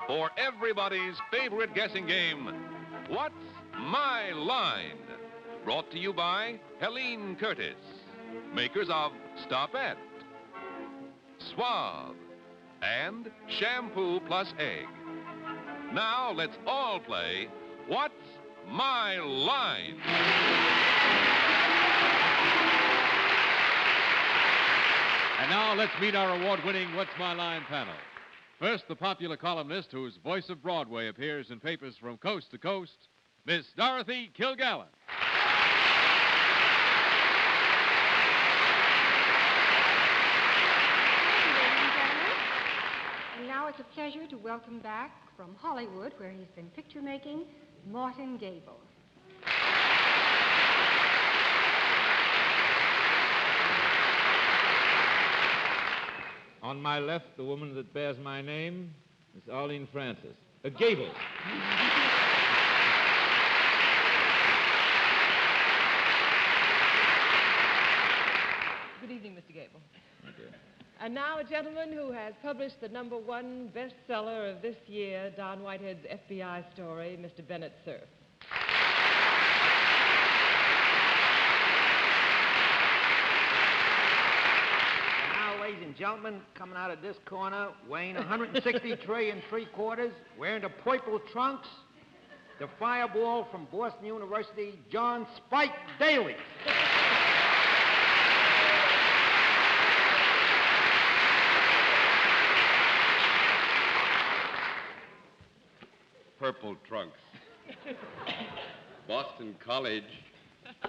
for everybody's favorite guessing game, What's My Line? Brought to you by Helene Curtis, makers of Stopette, Suave, and Shampoo Plus Egg. Now let's all play What's My Line? And now let's meet our award-winning What's My Line panel. First, the popular columnist whose voice of Broadway appears in papers from coast to coast, Miss Dorothy Kilgallen. And now it's a pleasure to welcome back from Hollywood, where he's been picture making, Martin Gabel. On my left, the woman that bears my name is Arlene Francis. Gabel. Good evening, Mr. Gabel. Thank you. And now a gentleman who has published the #1 bestseller of this year, Don Whitehead's FBI story, Mr. Bennett Cerf. Ladies and gentlemen, coming out of this corner, weighing 163 3/4, wearing the purple trunks, the fireball from Boston University, John Spike Daly. Purple trunks. Boston College,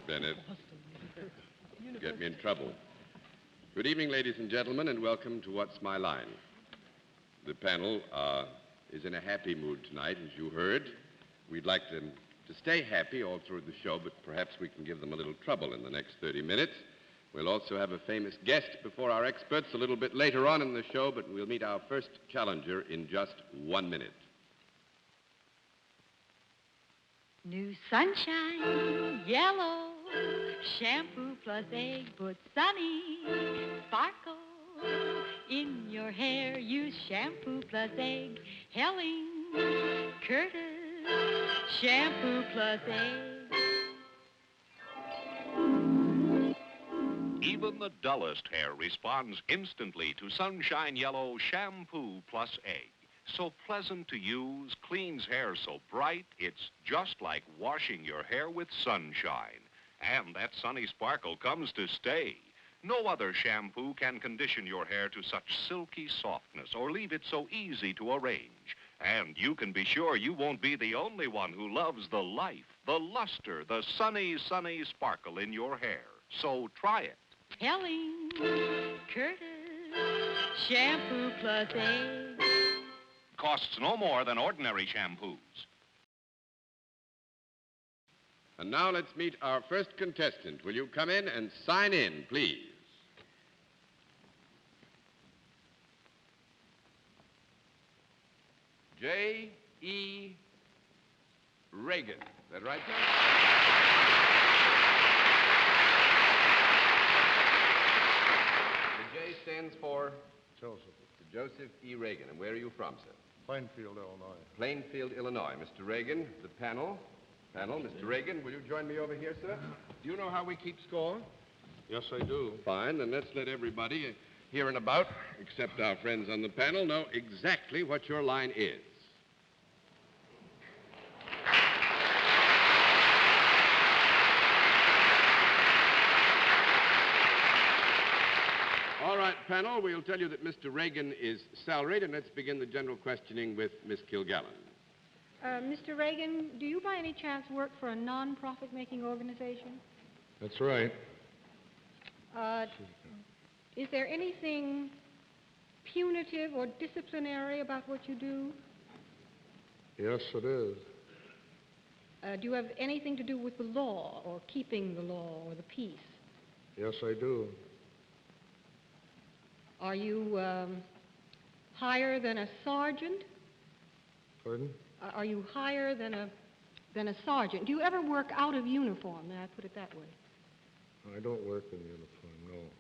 Bennett. Get me in trouble. Good evening, ladies and gentlemen, and welcome to What's My Line. The panel is in a happy mood tonight, as you heard. We'd like them to stay happy all through the show, but perhaps we can give them a little trouble in the next 30 minutes. We'll also have a famous guest before our experts a little bit later on in the show, but we'll meet our first challenger in just 1 minute. New sunshine, yellow, shampoo plus egg, put sunny sparkle in your hair. Use shampoo plus egg, Helene Curtis, shampoo plus egg. Even the dullest hair responds instantly to Sunshine Yellow Shampoo Plus Egg. So pleasant to use, cleans hair so bright, it's just like washing your hair with sunshine. And that sunny sparkle comes to stay. No other shampoo can condition your hair to such silky softness or leave it so easy to arrange. And you can be sure you won't be the only one who loves the life, the luster, the sunny, sunny sparkle in your hair. So try it. Helene Curtis, shampoo plus egg. Costs no more than ordinary shampoos. And now let's meet our first contestant. Will you come in and sign in, please? J.E. Reagan. Is that right, sir? The J stands for? Joseph. Joseph E. Reagan. And where are you from, sir? Plainfield, Illinois. Plainfield, Illinois. Mr. Reagan, the panel, Mr. Reagan, will you join me over here, sir? Do you know how we keep score? Yes, I do. Fine, then let's let everybody here and about, except our friends on the panel, know exactly what your line is. All right, panel, we'll tell you that Mr. Reagan is salaried, and let's begin the general questioning with Miss Kilgallen. Mr. Reagan, do you by any chance work for a non-profit making organization? That's right. Is there anything punitive or disciplinary about what you do? Yes, it is. Do you have anything to do with the law or keeping the law or the peace? Yes, I do. Are you higher than a sergeant? Pardon? Are you higher than a sergeant? Do you ever work out of uniform? May I put it that way? I don't work in uniform, no.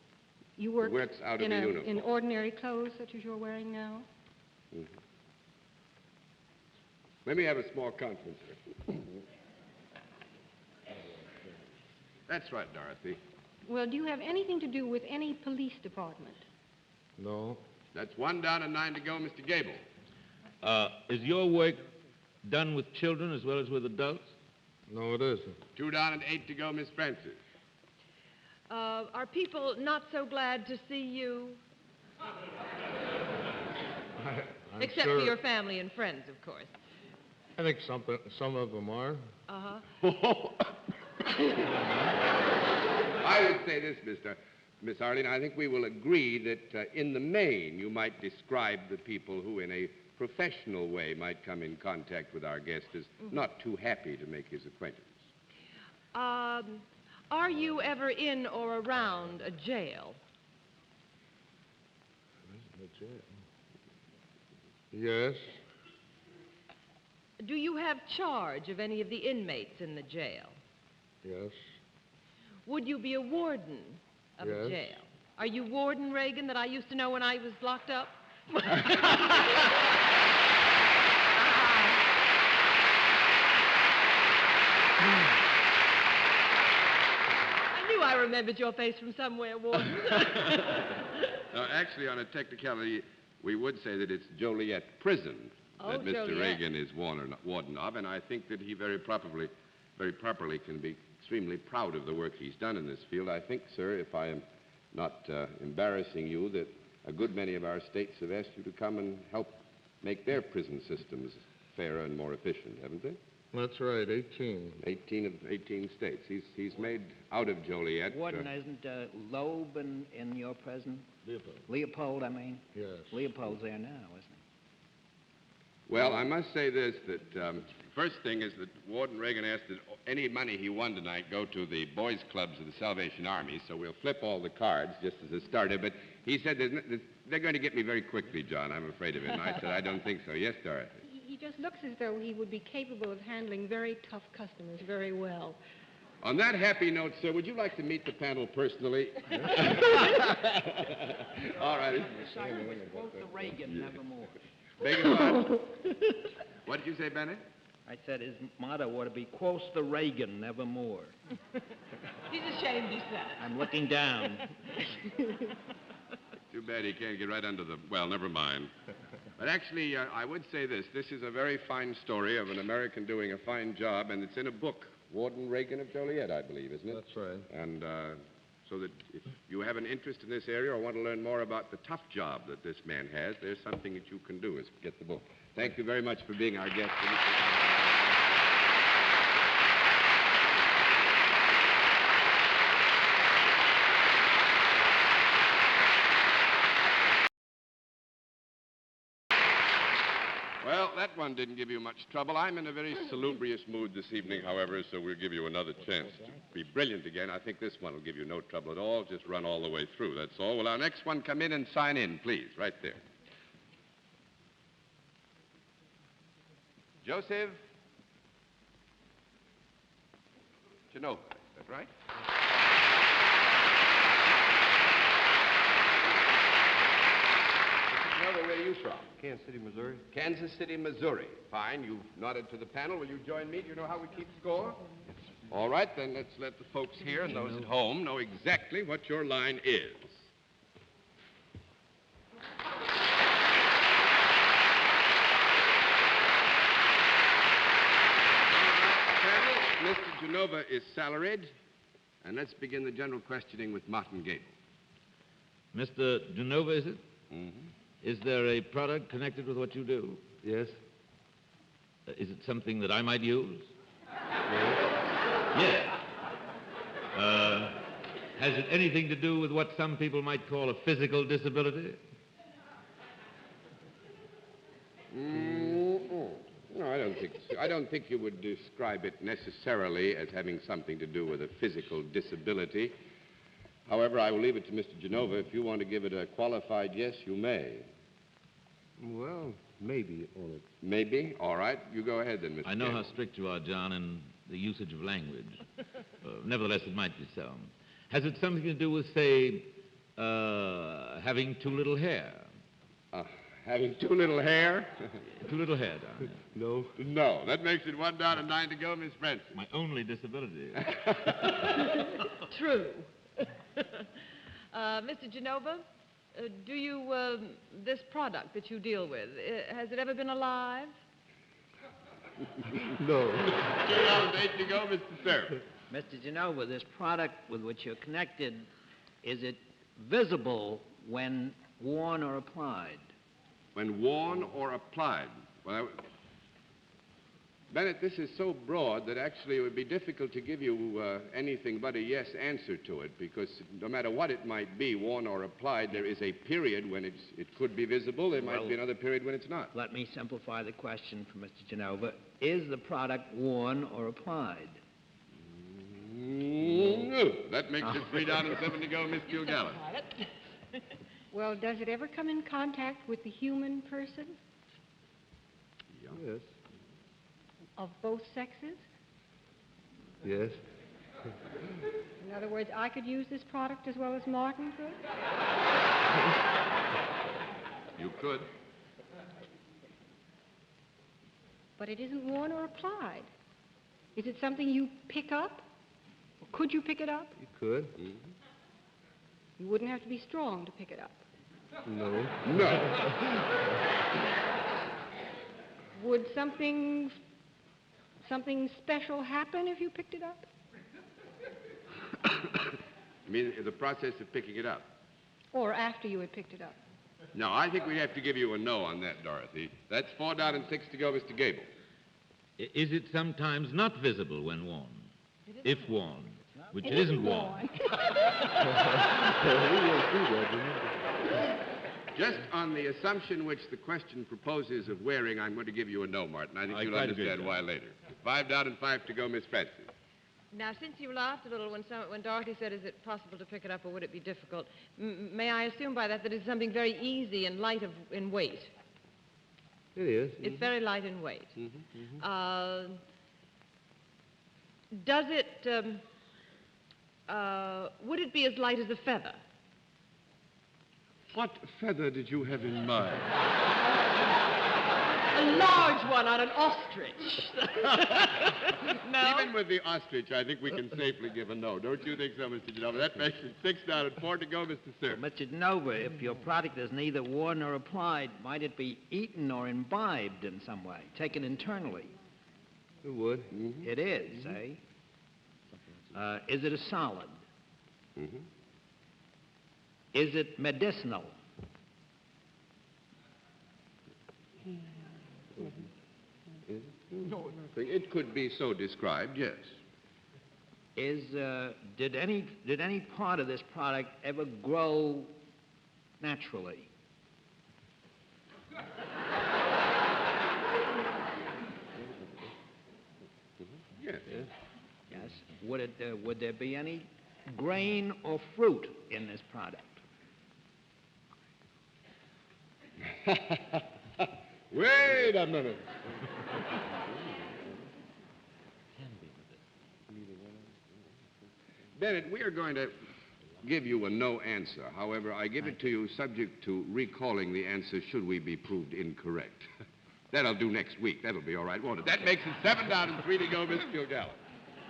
You work Works out of the uniform. in ordinary clothes such as you're wearing now? Mm-hmm. Let me have a small conference here. That's right, Dorothy. Well, do you have anything to do with any police department? No. That's 1 down and 9 to go, Mr. Gabel. Is your work done with children as well as with adults? No, it isn't. 2 down and 8 to go, Miss Francis. Are people not so glad to see you? I'm Except sure, for your family and friends, of course. I think some of them are. Uh-huh. I would say this, Miss Arlene. I think we will agree that in the main you might describe the people who in a professional way might come in contact with our guest as not too happy to make his acquaintance. Are you ever in or around a jail? Yes. Do you have charge of any of the inmates in the jail? Yes. Would you be a warden of a Yes. jail? Are you Warden Reagan that I used to know when I was locked up? I knew I remembered your face from somewhere, Warden. Now, actually, on a technicality, we would say that it's Joliet Prison that Mr. Joliet. Reagan is warden of, and I think that he very properly can be extremely proud of the work he's done in this field. I think, sir, if I am not embarrassing you, that a good many of our states have asked you to come and help make their prison systems fairer and more efficient, haven't they? That's right, 18. 18 states. He's made out of Joliet. Warden, isn't Loeb in your prison? Leopold. Leopold, I mean? Yes. Leopold's there now, isn't he? Well, I must say this, that first thing is that Warden Reagan asked that any money he won tonight go to the boys' clubs of the Salvation Army, so we'll flip all the cards just as a starter. But he said they're going to get me very quickly, John. I'm afraid of it. And I said, I don't think so. Yes, Dorothy? He just looks as though he would be capable of handling very tough customers very well. On that happy note, sir, would you like to meet the panel personally? All right. Quote the Reagan, nevermore. Beg your pardon? What did you say, Bennett? I said his motto ought to be, quoth the Reagan, nevermore. He's ashamed, he said. I'm looking down. Too bad he can't get right under the... Well, never mind. But actually, I would say this. This is a very fine story of an American doing a fine job, and it's in a book, Warden Reagan of Joliet, I believe, isn't it? That's right. And so that if you have an interest in this area or want to learn more about the tough job that this man has, there's something that you can do is get the book. Thank you very much for being our guest. Well, that one didn't give you much trouble. I'm in a very salubrious mood this evening, however, so we'll give you another chance to be brilliant again. I think this one will give you no trouble at all. Just run all the way through, that's all. Will our next one come in and sign in, please, right there. Joseph Genova, is that right? Mr. Genova, where are you from? Kansas City, Missouri. Kansas City, Missouri. Fine. You've nodded to the panel. Will you join me? Do you know how we keep score? All right, then let's let the folks here and those at home know exactly what your line is. Mr. Genova is salaried, and let's begin the general questioning with Martin Gabel. Mr. Genova, is it? Mm-hmm. Is there a product connected with what you do? Yes. Is it something that I might use? Yes. Yes. Has it anything to do with what some people might call a physical disability? No, I don't think so. I don't think you would describe it necessarily as having something to do with a physical disability. However, I will leave it to Mr. Genova. If you want to give it a qualified yes, you may. Well, maybe on it. Maybe? All right. You go ahead then, Mr. I know Gabel. how strict you are, John, in the usage of language. Nevertheless, it might be so. Has it something to do with, say, having too little hair? Having too little hair? Too little hair, Don. No. No. That makes it 1 down and 9 to go, Miss Francis. My only disability. True. Mr. Genova, do you, this product that you deal with, has it ever been alive? No. 2 down and 8 to go, Mr. Cerf. Mr. Genova, this product with which you're connected, is it visible when worn or applied? When worn or applied. Well, Bennett, this is so broad that actually it would be difficult to give you anything but a yes answer to it, because no matter what it might be, worn or applied, there is a period when it could be visible. There might be another period when it's not. Let me simplify the question for Mr. Genova. Is the product worn or applied? No. That makes it 3 down and 7 to go, Miss Kilgallen. Well, does it ever come in contact with the human person Yes. of both sexes? Yes. In other words, I could use this product as well as Martin could? You could. But it isn't worn or applied. Is it something you pick up? Or could you pick it up? You could. You wouldn't have to be strong to pick it up. No. No. Would something special happen if you picked it up? I mean, the process of picking it up. Or after you had picked it up? No, I think we have to give you a no on that, Dorothy. That's 4 down and 6 to go, Mr. Gabel. Is it sometimes not visible when worn? If worn, which it isn't worn. Just on the assumption which the question proposes of wearing, I'm going to give you a no, Martin. I think you'll quite agree, understand John. why later. 5 down and 5 to go, Miss Francis. Now, since you laughed a little when Dorothy said, is it possible to pick it up or would it be difficult, may I assume by that it's something very easy and light in weight? It is. It's very light in weight. Does it, would it be as light as a feather? What feather did you have in mind? A large one on an ostrich. No? Even with the ostrich, I think we can safely give a no. Don't you think so, Mr. Genova? That makes it 6 down and 4 to go, Mr. Cerf. Mr. Genova, if your product is neither worn nor applied, might it be eaten or imbibed in some way, taken internally? It would. It is, eh? Is it a solid? Is it medicinal? No, it could be so described, yes. Did any part of this product ever grow naturally? Yes. Yes. Would there be any grain or fruit in this product? Wait a minute. Bennett, we are going to give you a no answer. However, I give it to you subject to recalling the answer should we be proved incorrect. That'll do next week. That'll be all right, won't it? That makes it 7 down and 3 to go, Miss Kilgallen.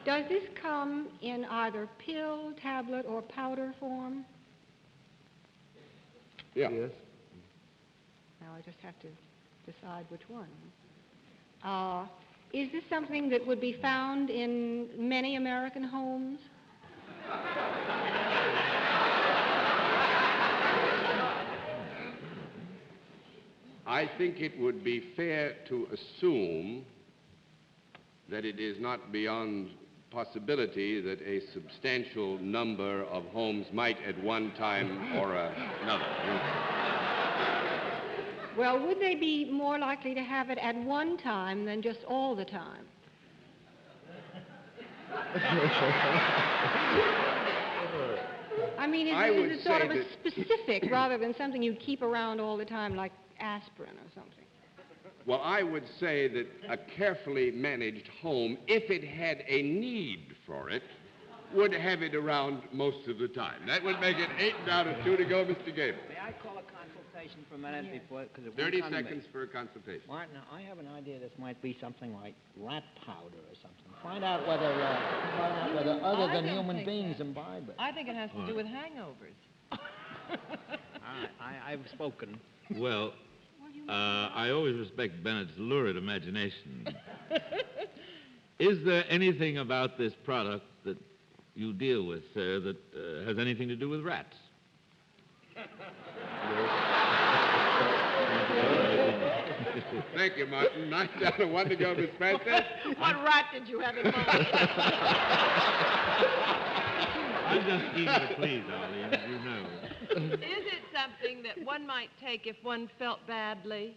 Does this come in either pill, tablet, or powder form? Yeah. Yes. Now I just have to decide which one. Is this something that would be found in many American homes? I think it would be fair to assume that it is not beyond possibility that a substantial number of homes might at one time or another. Well, would they be more likely to have it at one time than just all the time? I mean, is it sort of a specific rather than something you keep around all the time like aspirin or something? Well, I would say that a carefully managed home, if it had a need for it, would have it around most of the time. That would make it 8 down to 2 to go, Mr. Gabel. May I call a consultation for a minute before... 'cause it won't 30 come to me. seconds for a consultation. Martin, I have an idea this might be something like rat powder or something. Find out whether other than human beings imbibe it. I think it has to do with hangovers. All right, I've spoken. Well, I always respect Bennett's lurid imagination. Is there anything about this product that you deal with, sir, that has anything to do with rats? Thank you, Martin. 9 down to 1 to go, Miss Francis. What rat did you have in mind? I'm just eager to please, Arlene, as you know. Is it something that one might take if one felt badly?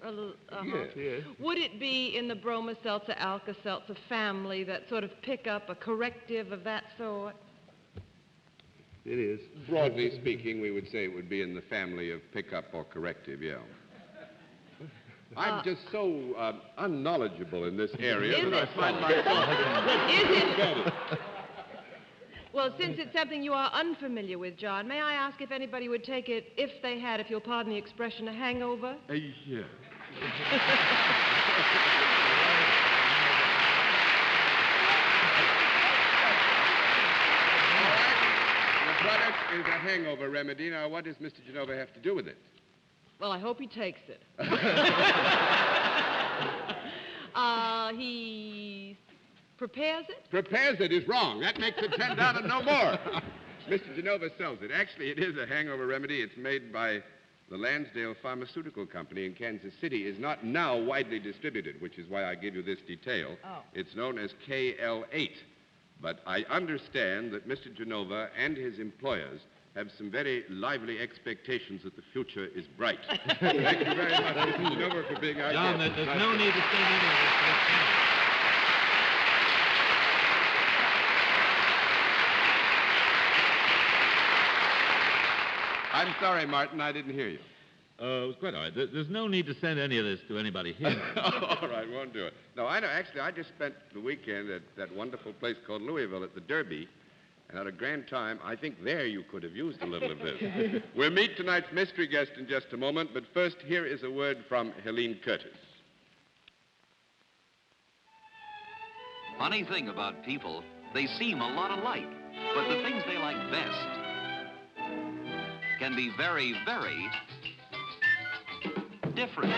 Yes. Would it be in the Bromoseltzer, Alka-Seltzer family that sort of pick up a corrective of that sort? It is. Broadly speaking, we would say it would be in the family of pickup or corrective, yeah. I'm just so unknowledgeable in this area that I find myself... Is it? Well, since it's something you are unfamiliar with, John, may I ask if anybody would take it, if they had, if you'll pardon the expression, a hangover? Yeah. The product is a hangover remedy. Now, what does Mr. Genova have to do with it? Well, I hope he takes it. He prepares it? Prepares it is wrong. That makes it 10 down and no more. Mr. Genova sells it. Actually, it is a hangover remedy. It's made by the Lansdale Pharmaceutical Company in Kansas City. Is not now widely distributed, which is why I give you this detail. Oh. It's known as KL8. But I understand that Mr. Genova and his employers have some very lively expectations that the future is bright. Thank you very much, Mr. Genova, for being our John, guest. there's no need to send any of this to the camp. I'm sorry, Martin, I didn't hear you. It was quite all right. There's no need to send any of this to anybody here. All right, won't do it. No, I know. Actually, I just spent the weekend at that wonderful place called Louisville at the Derby, and had a grand time. I think there you could have used a little of this. We'll meet tonight's mystery guest in just a moment, but first, here is a word from Helene Curtis. Funny thing about people, they seem a lot alike, but the things they like best can be very, very different.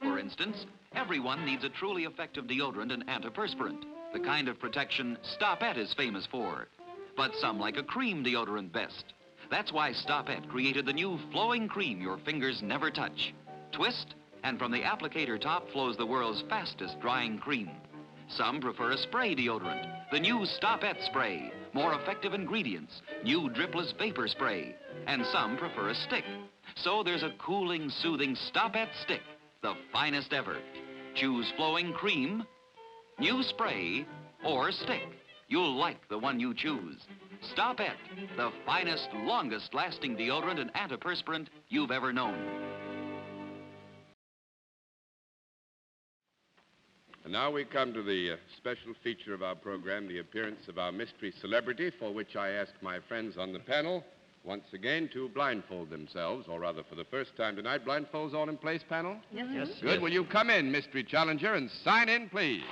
For instance, everyone needs a truly effective deodorant and antiperspirant, the kind of protection Stop-Et is famous for. But some like a cream deodorant best. That's why Stop-Et created the new flowing cream your fingers never touch. Twist, and from the applicator top flows the world's fastest drying cream. Some prefer a spray deodorant, the new Stop-Et spray, more effective ingredients, new dripless vapor spray. And some prefer a stick. So there's a cooling, soothing Stop-Et stick, the finest ever. Choose flowing cream, new spray, or stick. You'll like the one you choose. Stop-Et, the finest, longest-lasting deodorant and antiperspirant you've ever known. And now we come to the special feature of our program, the appearance of our mystery celebrity, for which I ask my friends on the panel once again to blindfold themselves, or rather for the first time tonight. Blindfolds all in place, panel? Yes, Yes. sir. Good. Will you come in, mystery challenger, and sign in, please?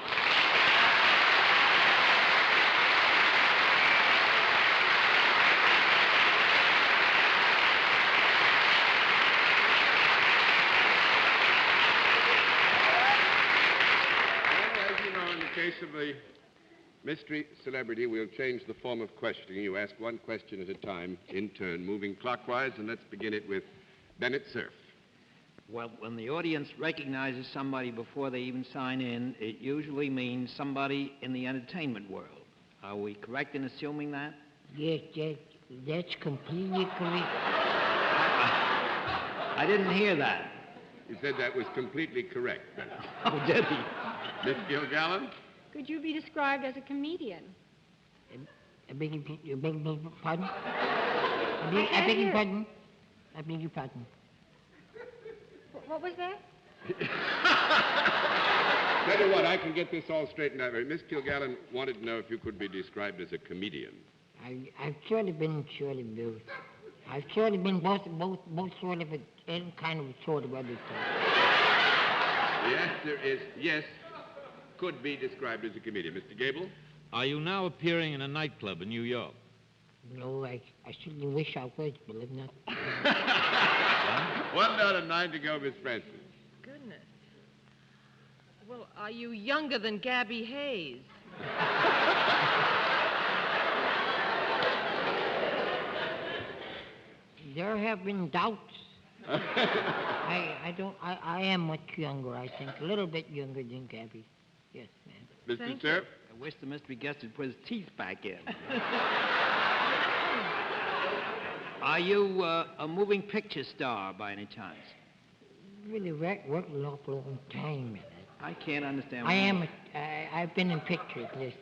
Well, as you know, in the case of the mystery celebrity, we'll change the form of questioning. You ask one question at a time, in turn, moving clockwise, and let's begin it with Bennett Cerf. Well, when the audience recognizes somebody before they even sign in, it usually means somebody in the entertainment world. Are we correct in assuming that? Yes, that's completely correct. I didn't hear that. He said that was completely correct, Bennett. Oh, did he? Miss Kilgallen? Could you be described as a comedian? I beg your pardon? I beg your pardon? I beg your pardon. What was that? Tell you what, I can get this all straightened out. Miss Kilgallen wanted to know if you could be described as a comedian. I've sort of been both. I've sort of been both sort of any kind of sort of other thing. The answer is yes, could be described as a comedian. Mr. Gabel? Are you now appearing in a nightclub in New York? No, I certainly wish I was, believe not. 1 out of 9 to go, Miss Francis. Goodness. Well, are you younger than Gabby Hayes? There have been doubts. I am much younger, I think. A little bit younger than Gabby. Yes, ma'am. Mr. Cerf? I wish the mystery guest would put his teeth back in. Are you a moving picture star by any chance? Really worked an awful long time in it. I can't understand. I am. I've been in pictures, this.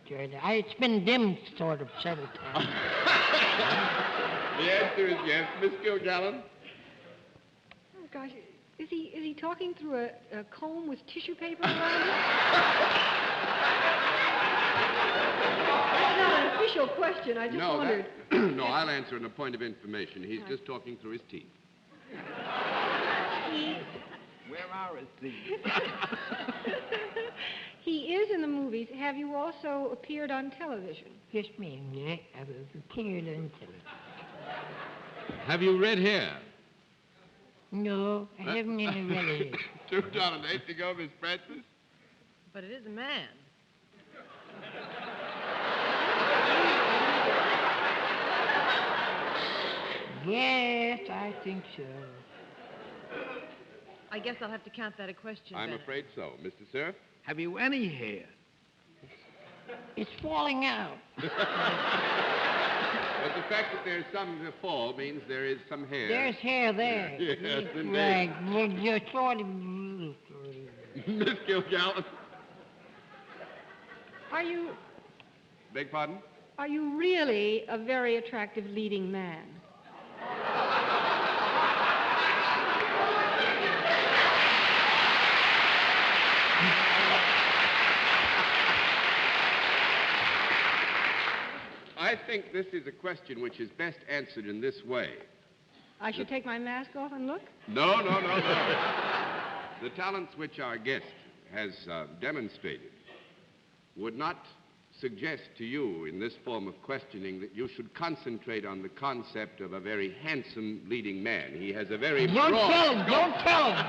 It's been dimmed sort of several times. The answer is yes. Miss Kilgallen? Oh, gosh. Is he talking through a comb with tissue paper around it? That's not an official question. I just wondered. No, I'll answer on a point of information. He's just talking through his teeth. Where are his teeth? He is in the movies. Have you also appeared on television? Yes, ma'am. Yeah, I've appeared on television. Have you red hair? No, I haven't any relatives. 2 out of 8 to go, Miss Francis. But it is a man. Yes, I think so. I guess I'll have to count that a question. I'm Bennett. afraid so. Mr. Cerf? Have you any hair? It's falling out. But the fact that there's some to fall means there is some hair. There's hair there. Yes, indeed. Right. Well, you're sort of... Miss Kilgallen? Are you... Beg pardon? Are you really a very attractive leading man? I think this is a question which is best answered in this way. I should take my mask off and look? No. The talents which our guest has demonstrated would not suggest to you in this form of questioning that you should concentrate on the concept of a very handsome leading man. He has a very Don't broad... tell him. Don't tell him.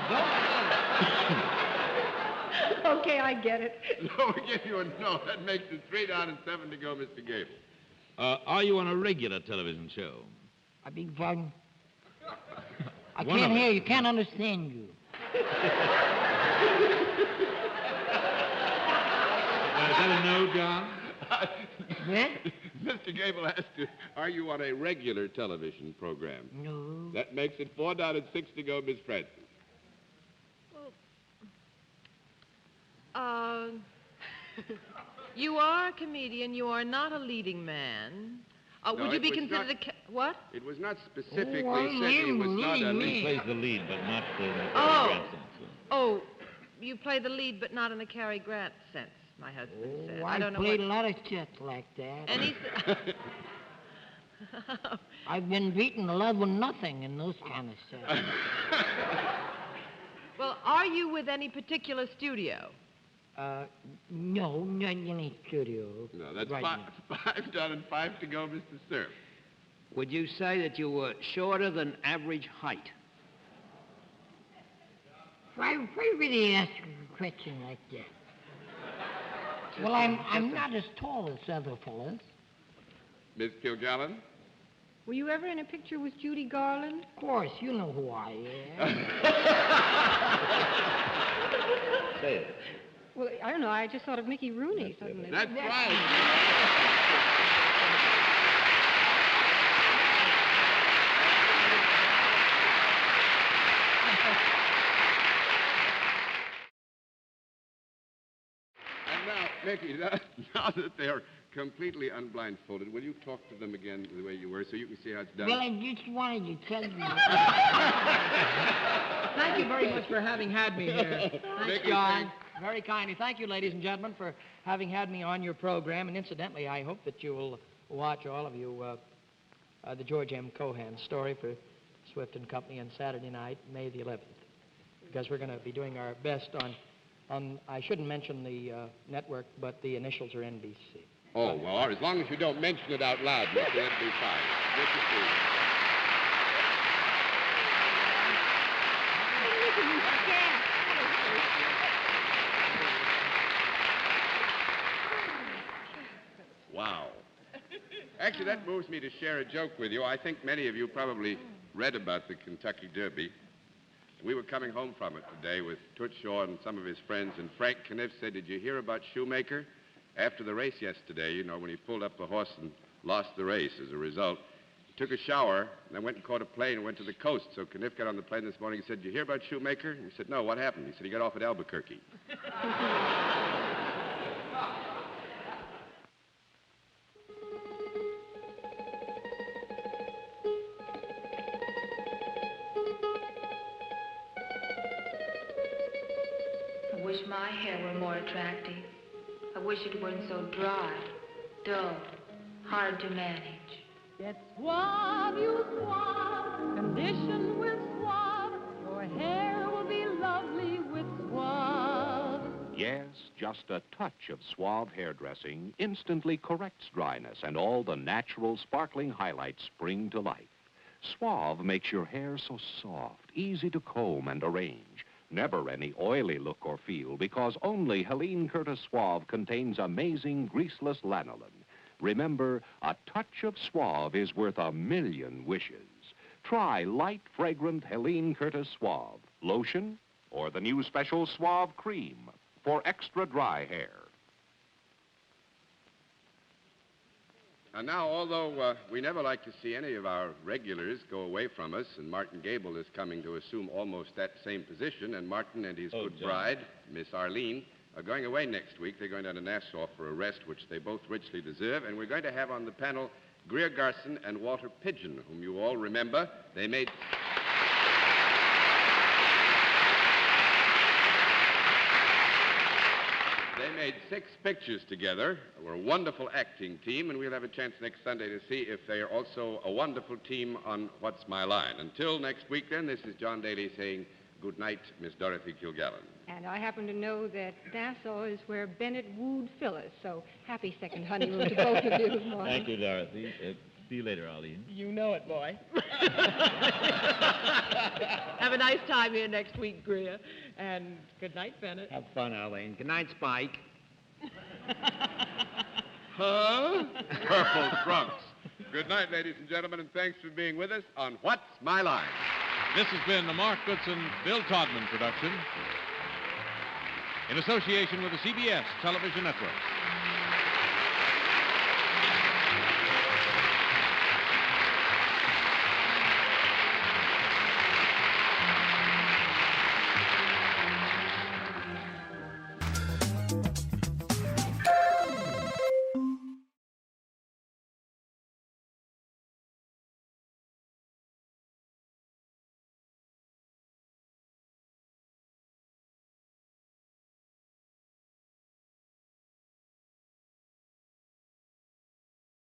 Okay, I get it. No, we give you a no. That makes it 3 down and 7 to go, Mr. Gabel. Are you on a regular television show? I beg pardon? I One can't of hear them. you. Can't understand you. Is that a no, John? What? Mr. Gabel asked you, are you on a regular television program? No. That makes it 4 down and 6 to go, Miss Francis. You are a comedian. You are not a leading man. No, would you be it was considered not- what? It was not specifically Oh, I said he am was not a leading lead. He plays the lead, but not the Oh. Grant sense. Oh, you play the lead, but not in the Cary Grant sense, my husband said. Oh, I don't know played what... a lot of sets like that. And he's... I've been beaten 11-0 in those kind of sets. Well, are you with any particular studio? No, not in any studio. No, that's right five, now. 5 down and 5 to go, Mr. Cerf. Would you say that you were shorter than average height? Why really ask a question like that? Well, I'm not as tall as other fellas. Miss Kilgallen? Were you ever in a picture with Judy Garland? Of course, you know who I am. Say it. Well, I don't know. I just thought of Mickey Rooney suddenly. That's right. And now, Mickey, now that they're completely unblindfolded, will you talk to them again the way you were so you can see how it's done? Well, I just wanted to tell you. Thank you very much for having had me here. Thanks, Mickey, John. very kindly. Thank you, ladies and gentlemen, for having had me on your program. And incidentally, I hope that you will watch, all of you, the George M. Cohan story for Swift and Company on Saturday night, May the 11th. Because we're going to be doing our best on I shouldn't mention the network, but the initials are NBC. Oh, well, as long as you don't mention it out loud, Mr. That'd be fine. Good to see you. Wow. Actually, that moves me to share a joke with you. I think many of you probably read about the Kentucky Derby. We were coming home from it today with Toots Shore and some of his friends, and Frank Kniff said, "Did you hear about Shoemaker? After the race yesterday, you know, when he pulled up the horse and lost the race as a result, he took a shower and then went and caught a plane and went to the coast. So Kniff got on the plane this morning and said, 'Did you hear about Shoemaker?' And he said, 'No, what happened?' He said, 'He got off at Albuquerque.'" I wish my hair were more attractive. I wish it weren't so dry, dull, hard to manage. Get suave, you suave, condition with suave. Your hair will be lovely with suave. Yes, just a touch of Suave hairdressing instantly corrects dryness and all the natural sparkling highlights spring to life. Suave makes your hair so soft, easy to comb and arrange. Never any oily look or feel, because only Helene Curtis Suave contains amazing greaseless lanolin. Remember, a touch of Suave is worth 1,000,000 wishes. Try light, fragrant Helene Curtis Suave, lotion, or the new special Suave cream for extra dry hair. And now, although we never like to see any of our regulars go away from us, and Martin Gabel is coming to assume almost that same position, and Martin and his good bride, Miss Arlene, are going away next week. They're going down to Nassau for a rest, which they both richly deserve, and we're going to have on the panel Greer Garson and Walter Pidgeon, whom you all remember. They made 6 pictures together. We're a wonderful acting team, and we'll have a chance next Sunday to see if they are also a wonderful team on What's My Line. Until next week, then, this is John Daly saying good night, Miss Dorothy Kilgallen. And I happen to know that Nassau is where Bennett wooed Phyllis, so happy second honeymoon to both of you this morning. Thank you, Dorothy. See you later, Arlene. You know it, boy. Have a nice time here next week, Greer. And good night, Bennett. Have fun, Arlene. Good night, Spike. Huh? Purple trunks. Good night, ladies and gentlemen, and thanks for being with us on What's My Line. This has been a Mark Goodson, Bill Todman production in association with the CBS Television Network.